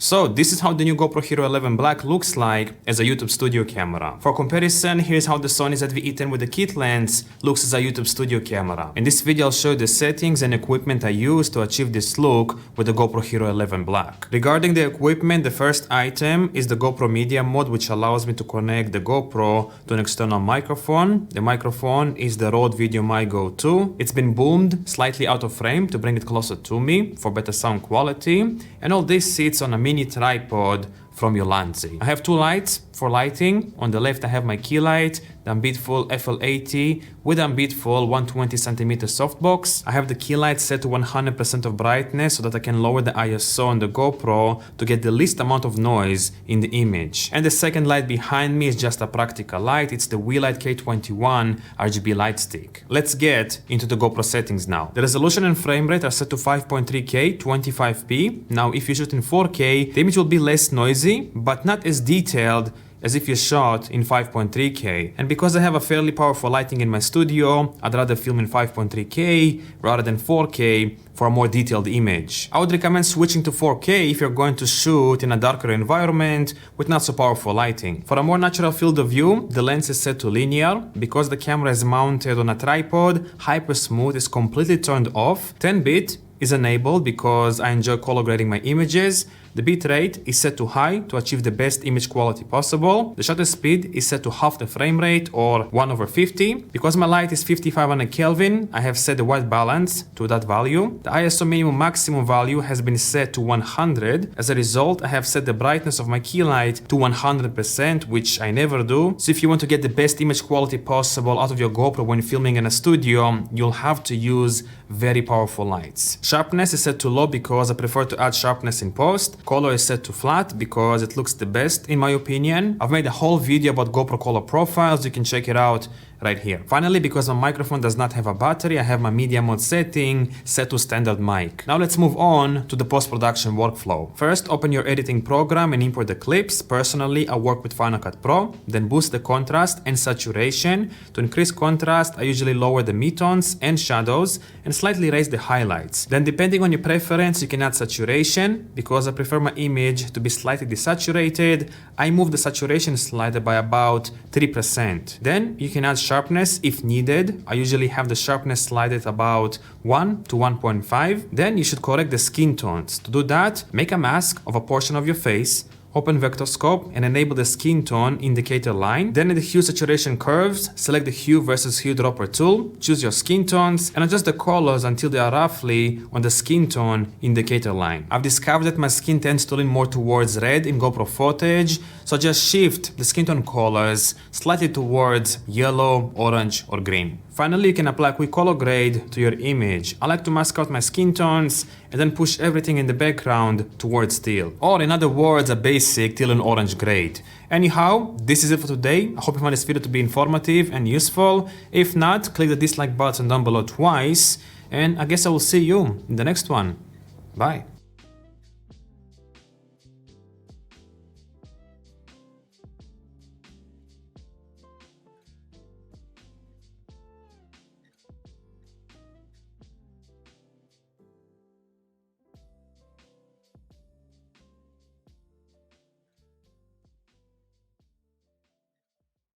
So this is how the new GoPro Hero 11 Black looks like as a YouTube studio camera. For comparison, here's how the Sony ZV-E10 with the kit lens looks as a YouTube studio camera. In this video I'll show you the settings and equipment I use to achieve this look with the GoPro Hero 11 Black. Regarding the equipment, the first item is the GoPro Media Mode, which allows me to connect the GoPro to an external microphone. The microphone is the Rode Video My Go 2. It's been boomed slightly out of frame to bring it closer to me for better sound quality, and all this sits on a mini tripod from Ulanzi. I have two lights for lighting. On the left I have my key light, the Ambitful FL80 with Ambitful 120cm softbox. I have the key light set to 100% of brightness so that I can lower the ISO on the GoPro to get the least amount of noise in the image. And the second light behind me is just a practical light. It's the Wilight K21 RGB light stick. Let's get into the GoPro settings now. The resolution and frame rate are set to 5.3K 25p. Now if you shoot in 4K, the image will be less noisy, but not as detailed as if you shot in 5.3K. And because I have a fairly powerful lighting in my studio, I'd rather film in 5.3K rather than 4K for a more detailed image. I would recommend switching to 4K if you're going to shoot in a darker environment with not so powerful lighting. For a more natural field of view, the lens is set to linear. Because the camera is mounted on a tripod, Hyper Smooth is completely turned off. 10-bit is enabled because I enjoy color grading my images. The bitrate is set to high to achieve the best image quality possible. The shutter speed is set to half the frame rate or 1/50. Because my light is 5500 Kelvin, I have set the white balance to that value. The ISO minimum maximum value has been set to 100. As a result, I have set the brightness of my key light to 100%, which I never do. So if you want to get the best image quality possible out of your GoPro when filming in a studio, you'll have to use very powerful lights. Sharpness is set to low because I prefer to add sharpness in post. Color is set to flat because it looks the best in my opinion. I've made a whole video about GoPro color profiles, you can check it out right here. Finally, because my microphone does not have a battery, I have my media mode setting set to standard mic. Now let's move on to the post-production workflow. First, open your editing program and import the clips. Personally, I work with Final Cut Pro. Then boost the contrast and saturation. To increase contrast, I usually lower the midtones and shadows and slightly raise the highlights. Then depending on your preference, you can add saturation. Because I prefer my image to be slightly desaturated, I move the saturation slider by about 3%. Then you can add sharpness if needed. I usually have the sharpness slide at about 1 to 1.5. Then you should correct the skin tones. To do that, make a mask of a portion of your face, open vector scope and enable the skin tone indicator line. Then in the hue saturation curves, select the hue versus hue dropper tool, choose your skin tones and adjust the colors until they are roughly on the skin tone indicator line. I've discovered that my skin tends to lean more towards red in GoPro footage, so just shift the skin tone colors slightly towards yellow, orange or green. Finally, you can apply a quick color grade to your image. I like to mask out my skin tones and then push everything in the background towards teal. Or in other words, a basic teal and orange grade. Anyhow, this is it for today. I hope you found this video to be informative and useful. If not, click the dislike button down below twice. And I guess I will see you in the next one. Bye.